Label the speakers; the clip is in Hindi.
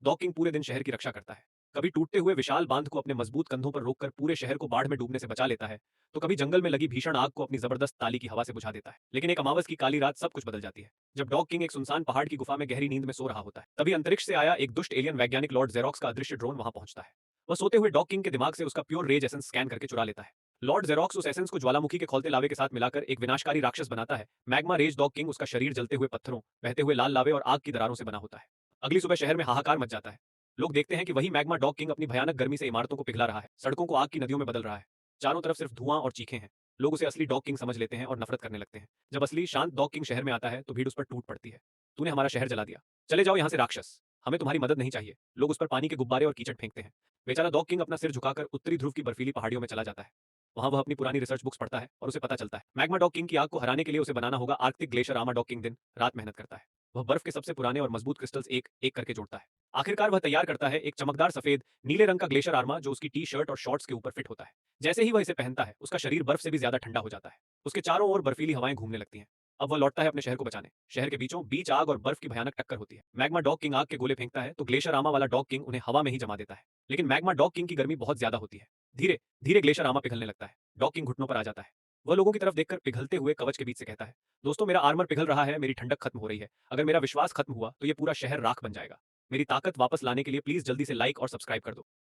Speaker 1: डॉग किंग पूरे दिन शहर की रक्षा करता है। कभी टूटते हुए विशाल बांध को अपने मजबूत कंधों पर रोककर पूरे शहर को बाढ़ में डूबने से बचा लेता है, तो कभी जंगल में लगी भीषण आग को अपनी जबरदस्त ताली की हवा से बुझा देता है। लेकिन एक अमावस की काली रात सब कुछ बदल जाती है। जब डॉग किंग एक सुनसान पहाड़ की गुफा में गहरी नींद में सो रहा होता है, तभी अंतरिक्ष से आया एक दुष्ट एलियन वैज्ञानिक लॉर्ड जेरोक्स का अदृश्य ड्रोन वहां पहुंचता है। वह सोते हुए डॉग किंग के दिमाग से उसका प्योर रेज एसेंस स्कैन करके चुरा लेता है। लॉर्ड जेरोक्स उस एसेंस को ज्वालामुखी के खौलते लावे के साथ मिलाकर एक विनाशकारी राक्षस बनाता है, मैग्मा रेज। डॉग किंग उसका शरीर जलते हुए पत्थरों, बहते हुए लाल लावे और आग की दरारों से बना होता है। अगली सुबह शहर में हाहाकार मच जाता है। लोग देखते हैं कि वही मैग्मा डॉग किंग अपनी भयानक गर्मी से इमारतों को पिघला रहा है, सड़कों को आग की नदियों में बदल रहा है। चारों तरफ सिर्फ धुआं और चीखें हैं। लोग उसे असली डॉग किंग समझ लेते हैं और नफरत करने लगते हैं। जब असली शांत डॉग किंग शहर में आता है तो भीड़ उस पर टूट पड़ती है। तूने हमारा शहर जला दिया, चले जाओ यहाँ से राक्षस, हमें तुम्हारी मदद नहीं चाहिए। लोग उस पर पानी के गुब्बारे और कीचड़ फेंकते हैं। बेचारा डॉग किंग अपना सिर झुकाकर उत्तरी ध्रुव की बर्फीली पहाड़ियों में चला जाता है। वहां वह अपनी पुरानी रिसर्च बुक्स पढ़ता है और उसे पता चलता है मैग्मा डॉग किंग की आग को हराने के लिए उसे बनाना होगा Arctic glacier armour. Dog king दिन रात मेहनत करता है। वह बर्फ के सबसे पुराने और मजबूत क्रिस्टल्स एक एक करके जोड़ता है। आखिरकार वह तैयार करता है एक चमकदार सफेद नीले रंग का ग्लेशियर आर्मर जो उसकी टी शर्ट और शॉर्ट्स के ऊपर फिट होता है। जैसे ही वह इसे पहनता है उसका शरीर बर्फ से भी ज्यादा ठंडा हो जाता है। उसके चारों ओर बर्फीली हवाएं घूमने लगती हैं। अब वह लौटता है अपने शहर को बचाने। शहर के बीचों बीच आग और बर्फ की भयानक टक्कर होती है। मैग्मा डॉग किंग आग के गोले फेंकता है तो ग्लेशियर आर्मर वाला डॉग किंग उन्हें हवा में ही जमा देता है। लेकिन मैग्मा डॉग किंग की गर्मी बहुत ज्यादा होती है। धीरे धीरे ग्लेशियर आर्मर पिघलने लगता है। डॉग किंग घुटनों पर आ जाता है। वह लोगों की तरफ देखकर पिघलते हुए कवच के बीच से कहता है, दोस्तों मेरा आर्मर पिघल रहा है, मेरी ठंडक खत्म हो रही है। अगर मेरा विश्वास खत्म हुआ तो ये पूरा शहर राख बन जाएगा। मेरी ताकत वापस लाने के लिए प्लीज जल्दी से लाइक और सब्सक्राइब कर दो।